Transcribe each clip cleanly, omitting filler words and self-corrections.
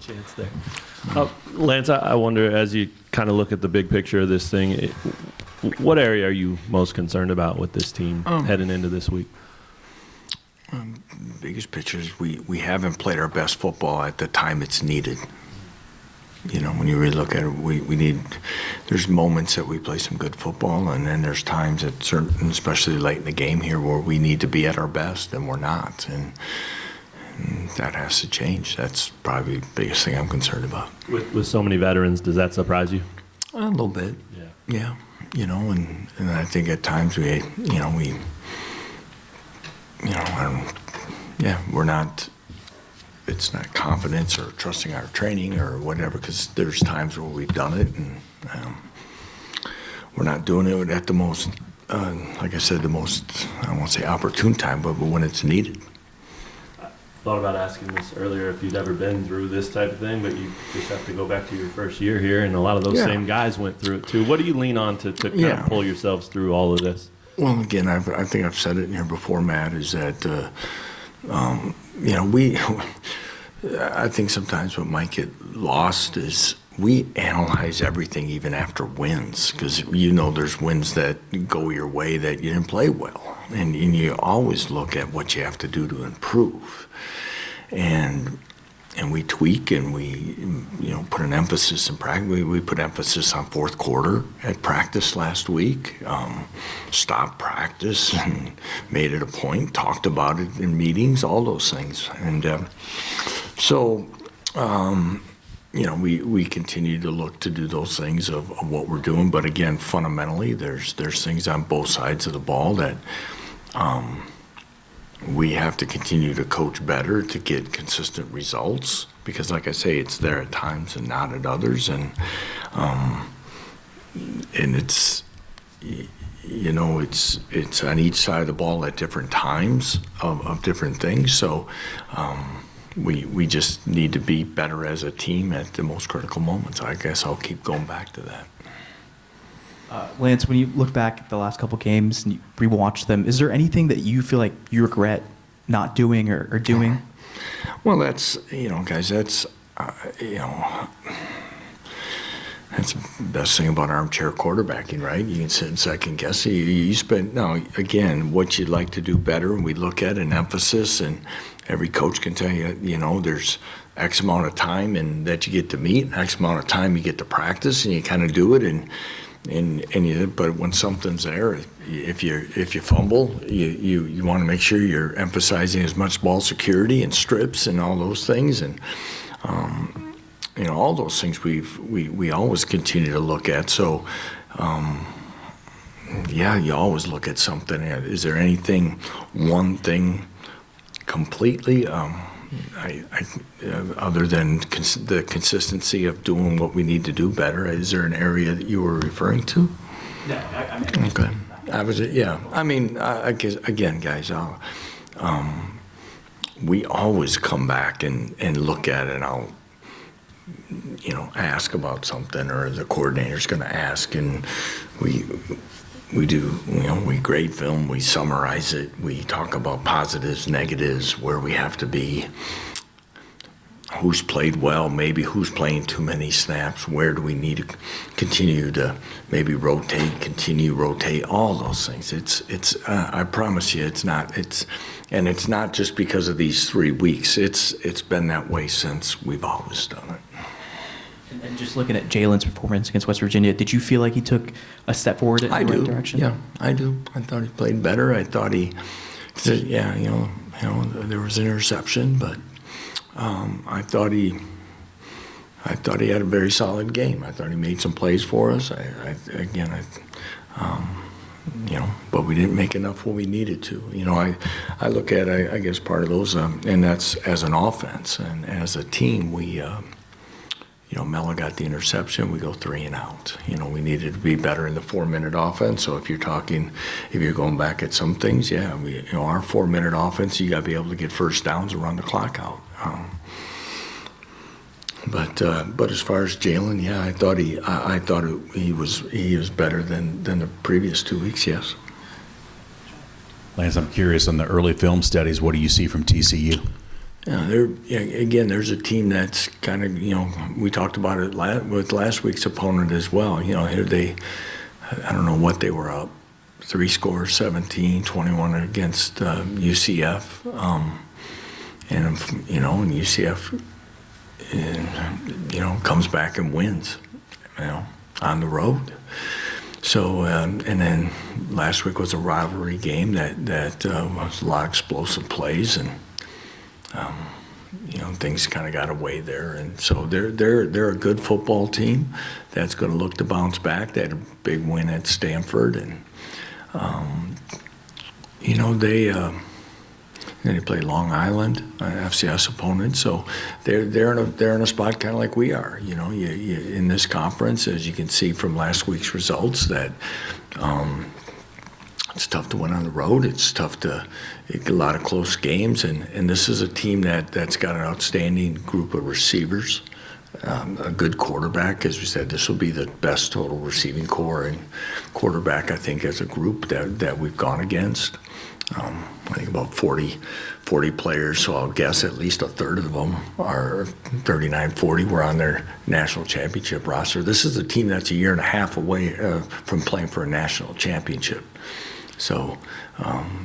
chance there. Lance, I wonder, as you kind of look at the big picture of this thing, what area are you most concerned about with this team heading into this week? Biggest picture is we haven't played our best football at the time it's needed. You know, when you really look at it, we need, there's moments that we play some good football, and then there's times at certain, especially late in the game here, where we need to be at our best and we're not. And that has to change. That's probably the biggest thing I'm concerned about. With so many veterans, does that surprise you? A little bit. Yeah. You know, and I think at times we're not, it's not confidence or trusting our training or whatever, because there's times where we've done it and we're not doing it at the most, like I said, the most, I won't say opportune time, but when it's needed. I thought about asking this earlier if you'd ever been through this type of thing, but you just have to go back to your first year here, and a lot of those same guys went through it too. What do you lean on to kind of pull yourselves through all of this? Well, again, I think I've said it here before, Matt, is that, I think sometimes what might get lost is we analyze everything even after wins, because there's wins that go your way that you didn't play well, and you always look at what you have to do to improve, and we tweak and we put an emphasis in practice. We put emphasis on fourth quarter at practice last week. Stopped practice and made it a point. Talked about it in meetings. All those things. And we continue to look to do those things of what we're doing. But again, fundamentally, there's things on both sides of the ball that we have to continue to coach better to get consistent results, because like I say, it's there at times and not at others, and it's it's on each side of the ball at different times of different things. So we just need to be better as a team at the most critical moments. I guess I'll keep going back to that. Lance, when you look back at the last couple games and you rewatch them, is there anything that you feel like you regret not doing or doing? Well, that's, guys, that's the best thing about armchair quarterbacking, right? You can sit and second guess. Again, what you'd like to do better, and we look at an emphasis, and every coach can tell you, there's X amount of time and that you get to meet, X amount of time you get to practice, and you kind of do it, but when something's there, if you fumble, you want to make sure you're emphasizing as much ball security and strips and all those things, and all those things we always continue to look at. So you always look at something. Is there one thing completely other than the consistency of doing what we need to do better? Is there an area that you were referring to? Yeah, okay. I guess, again, guys, we always come back and look at it, and I'll ask about something, or the coordinator's going to ask, and we do, we grade film, we summarize it, we talk about positives, negatives, where we have to be, who's played well, maybe who's playing too many snaps, where do we need to continue to maybe rotate, all those things. It's I promise you, it's not just because of these 3 weeks. It's been that way since we've always done it. And just looking at Jalen's performance against West Virginia, did you feel like he took a step forward in the right direction? Yeah, I do. I thought he played better. I thought there was an interception, but I thought he had a very solid game. I thought he made some plays for us. But we didn't make enough when we needed to. I look at, I guess, part of those, and that's as an offense, and as a team, we. Mello got the interception, we go 3 and out. We needed to be better in the 4-minute offense. So if you're going back at some things, our 4-minute offense, you got to be able to get first downs and run the clock out. But as far as Jalen, I thought he was better than the previous 2 weeks. Yes. Lance, I'm curious on the early film studies. What do you see from TCU? Yeah, there's a team that's kind of, we talked about it with last week's opponent as well. Here I don't know what they were up, 3 scores, 17, 21 against UCF. And UCF, comes back and wins, on the road. So, and then last week was a rivalry game that was a lot of explosive plays, and things kind of got away there. And so they're a good football team that's going to look to bounce back. They had a big win at Stanford, and they play Long Island, FCS opponent. So they're in a spot kind of like we are. You in this conference, as you can see from last week's results, that it's tough to win on the road. It's tough to get a lot of close games, and this is a team that's got an outstanding group of receivers, a good quarterback. As we said, this will be the best total receiving core and quarterback, I think, as a group that we've gone against. I think about 40 players, so I'll guess at least a third of them are 39, 40 were on their national championship roster. This is a team that's a year and a half away from playing for a national championship. So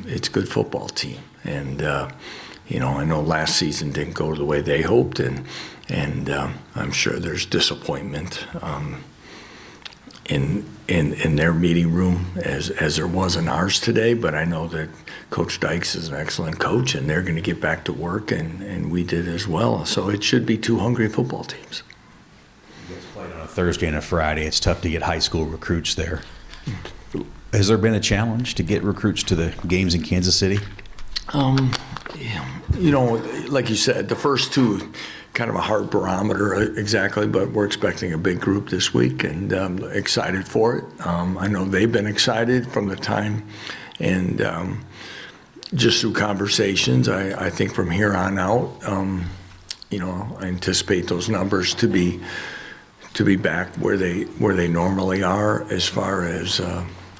it's a good football team. And, I know last season didn't go the way they hoped, and I'm sure there's disappointment in their meeting room as there was in ours today. But I know that Coach Dykes is an excellent coach, and they're going to get back to work, and we did as well. So it should be 2 hungry football teams. You guys played on a Thursday and a Friday. It's tough to get high school recruits there. Has there been a challenge to get recruits to the games in Kansas City? Like you said, the first 2, kind of a hard barometer exactly, but we're expecting a big group this week, and excited for it. I know they've been excited from the time, and just through conversations, I think from here on out, I anticipate those numbers to be back where they normally are as far as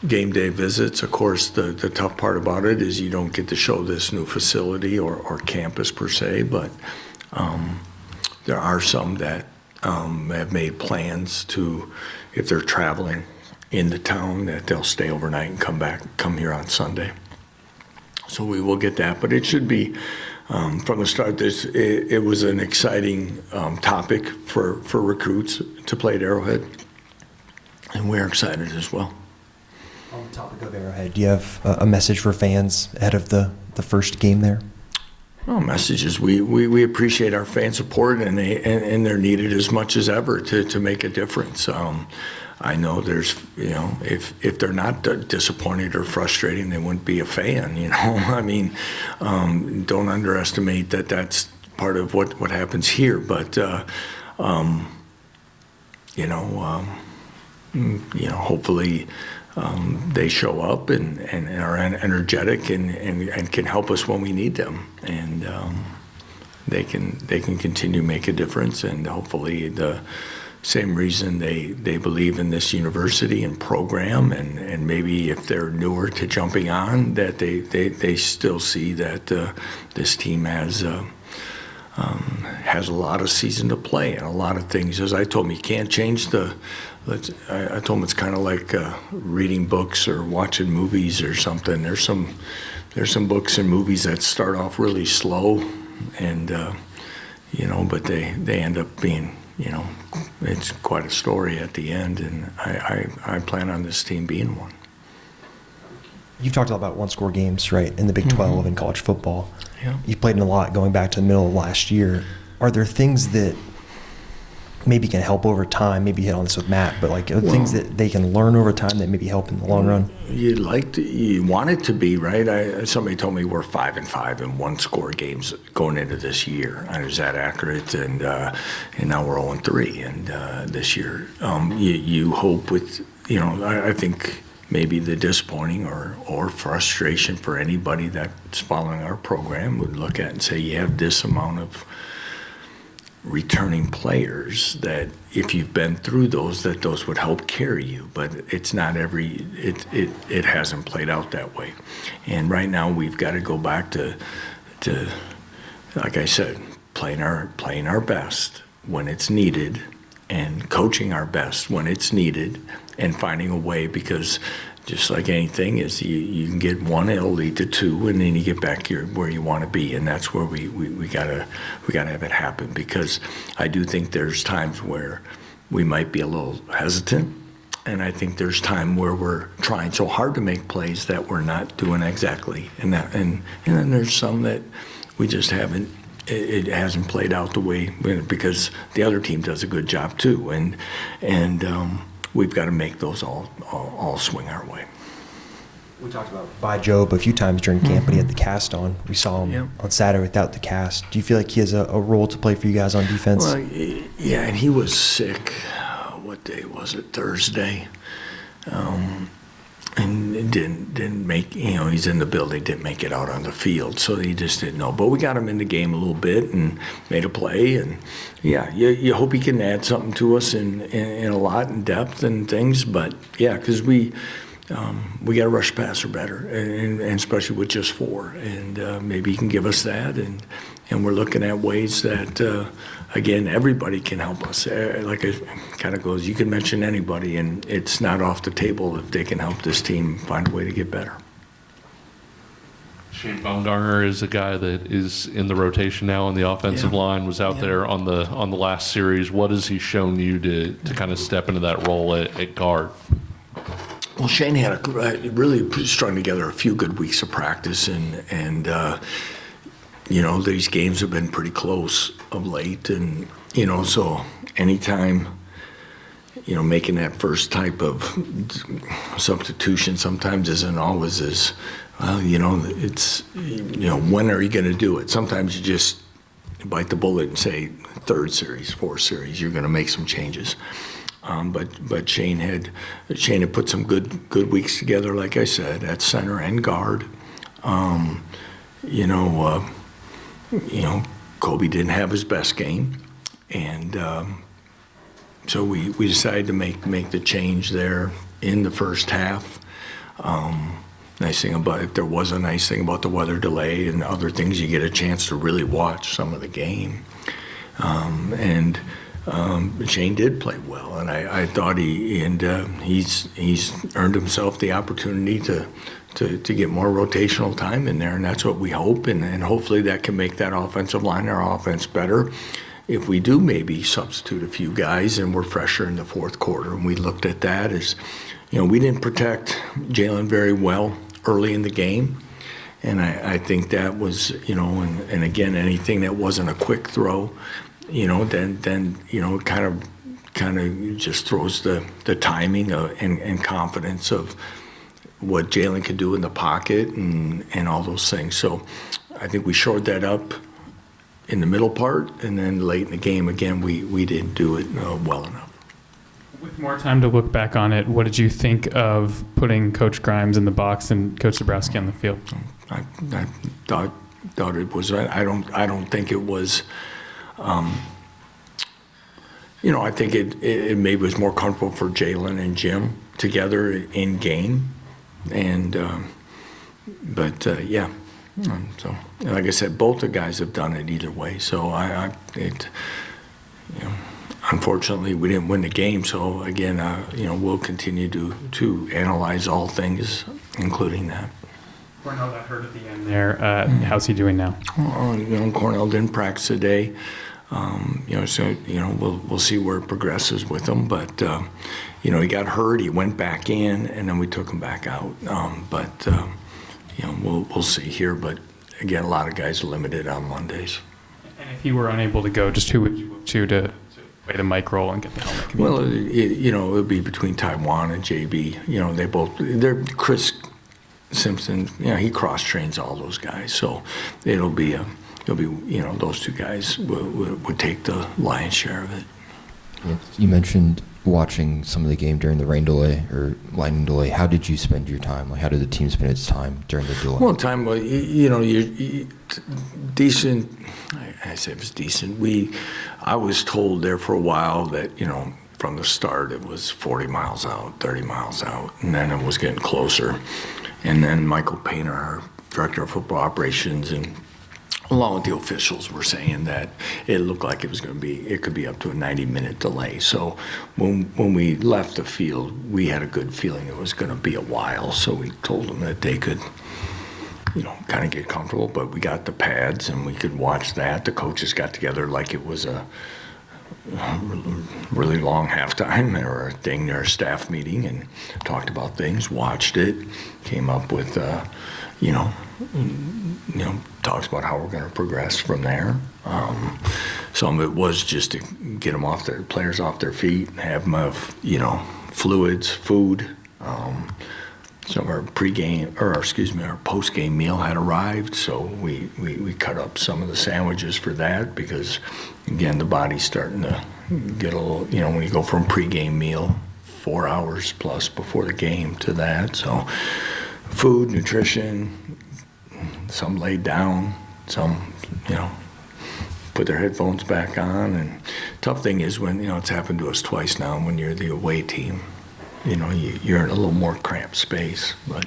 game day visits. Of course, the tough part about it is you don't get to show this new facility or campus per se, but there are some that have made plans to, if they're traveling into town, that they'll stay overnight and come here on Sunday. So we will get that, but it should be from the start. It was an exciting topic for recruits to play at Arrowhead, and we're excited as well. On the topic of Arrowhead, do you have a message for fans ahead of the first game there? Well, messages. We appreciate our fan support, and they're needed as much as ever to make a difference. I know there's, if they're not disappointed or frustrating, they wouldn't be a fan. I mean, don't underestimate that. That's part of what happens here. But hopefully. They show up and are energetic and can help us when we need them, and they can continue to make a difference, and hopefully the same reason they believe in this university and program, and maybe if they're newer to jumping on, that they still see that this team has a lot of season to play and a lot of things. As I told him, you can't change I told him it's kind of like reading books or watching movies or something. There's some books and movies that start off really slow, and but they end up being, it's quite a story at the end, and I plan on this team being one. You've talked a lot about one-score games, right, in the Big 12 in college football. Yeah. You've played in a lot going back to the middle of last year. Are there things that maybe can help over time? Maybe you hit on this with Matt, but things that they can learn over time that maybe help in the long run? You want it to be, right? Somebody told me we're 5-5 in one-score games going into this year. Is that accurate? And now we're 0-3, and this year you hope with, I think maybe the disappointing or frustration for anybody that's following our program would look at and say, you have this amount of returning players that if you've been through those would help carry you, but it's not it hasn't played out that way. And right now we've got to go back to like I said, playing our best when it's needed, and coaching our best when it's needed, and finding a way, because just like anything is, you can get one, it'll lead to two, and then you get back where you want to be, and that's where we gotta have it happen, because I do think there's times where we might be a little hesitant, and I think there's time where we're trying so hard to make plays that we're not doing exactly, and then there's some that we just haven't. It hasn't played out the way, because the other team does a good job too, and we've got to make those all swing our way. We talked about By Job a few times during camp, but he had the cast on. We saw him on Saturday without the cast. Do you feel like he has a role to play for you guys on defense? Well, yeah, and he was sick. What day was it? Thursday. And it didn't make, he's in the building, didn't make it out on the field, so he just didn't know. But we got him in the game a little bit and made a play, and yeah, you hope he can add something to us in a lot, in depth and things. But yeah, because we got to rush passer better, and especially with just 4, and maybe he can give us that, and we're looking at ways that again, everybody can help us. Like it kind of goes, you can mention anybody, and it's not off the table if they can help this team find a way to get better. Shane Baumgartner is a guy that is in the rotation now on the offensive line, was out there on the last series. What has he shown you to kind of step into that role at guard? Well, Shane had really strung together a few good weeks of practice, and these games have been pretty close of late, and so anytime making that first type of substitution sometimes isn't always as well. It's when are you going to do it? Sometimes you just bite the bullet and say 3rd series, 4th series, you're going to make some changes. But Shane had put some good weeks together, like I said, at center and guard. Kobe didn't have his best game, and so we decided to make the change there in the first half. Nice thing about it, there was a nice thing about the weather delay and other things. You get a chance to really watch some of the game, and Shane did play well, and I thought he's earned himself the opportunity to get more rotational time in there, and that's what we hope, and hopefully that can make that offensive line, our offense, better. If we do maybe substitute a few guys and we're fresher in the 4th quarter, and we looked at that as, we didn't protect Jalen very well early in the game, and I think that was, and again, anything that wasn't a quick throw, then it kind of just throws the timing and confidence of what Jalen could do in the pocket and all those things. So I think we shored that up in the middle part, and then late in the game, again, we didn't do it well enough. With more time to look back on it, what did you think of putting Coach Grimes in the box and Coach Zabrowski on the field? I thought it was. I don't think it was. I think it maybe was more comfortable for Jalen and Jim together in game, and yeah. So, like I said, both the guys have done it either way. So unfortunately, we didn't win the game. So again, we'll continue to analyze all things, including that. Cornell got hurt at the end there. How's he doing now? Cornell didn't practice today. So we'll see where it progresses with him. But he got hurt. He went back in, and then we took him back out. We'll see here. But again, a lot of guys are limited on Mondays. And if he were unable to go, just who would you look to play the mic role and get the helmet? Well, it would be between Taiwan and JB. They're Chris Simpson. He cross trains all those guys, so it'll be those two guys would take the lion's share of it. Yeah. You mentioned watching some of the game during the rain delay or lightning delay. How did you spend your time? Like, how did the team spend its time during the delay? Well, you're decent. I say it was decent. I was told there for a while that, from the start it was 40 miles out, 30 miles out, and then it was getting closer. And then Michael Painter, our director of football operations, and along with the officials, were saying that it looked like it could be up to a 90-minute delay. So when we left the field, we had a good feeling it was going to be a while. So we told them that they could, kind of get comfortable, but we got the pads and we could watch that. The coaches got together like it was a really long halftime or a thing, their staff meeting, and talked about things, watched it, came up with, talks about how we're going to progress from there. Some of it was just to get them players off their feet, have them have, fluids, food. Some of our our post-game meal had arrived, so we cut up some of the sandwiches for that because, again, the body's starting to get a little, when you go from pre-game meal 4 hours plus before the game to that. So food, nutrition, some laid down, some, put their headphones back on. And tough thing is when, it's happened to us twice now when you're the away team. You're in a little more cramped space, but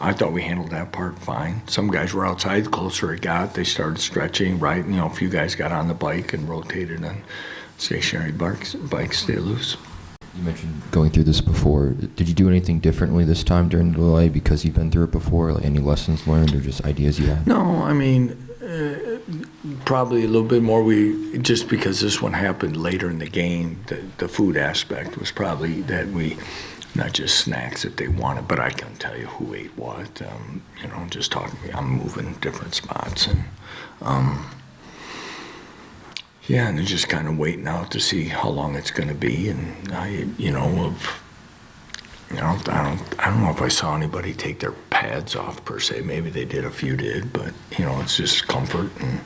I thought we handled that part fine. Some guys were outside. The closer it got, they started stretching, right? A few guys got on the bike and rotated on stationary bikes, stay loose. You mentioned going through this before. Did you do anything differently this time during the delay because you've been through it before? Like any lessons learned or just ideas you had? No, probably a little bit more. Just because this one happened later in the game, the food aspect was probably that not just snacks that they wanted, but I can tell you who ate what. Just talking, I'm moving different spots, and and they're just kind of waiting out to see how long it's going to be, and I don't know if I saw anybody take their pads off per se. Maybe they did, a few did, but it's just comfort and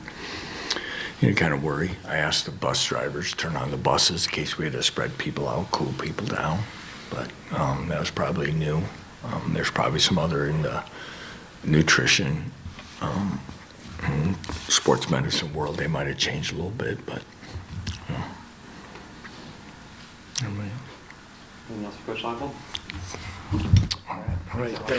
kind of worry. I asked the bus drivers to turn on the buses in case we had to spread people out, cool people down, but that was probably new. There's probably some other in the nutrition, sports medicine world. They might have changed a little bit, but. Anything else for Coach Leipold? All right.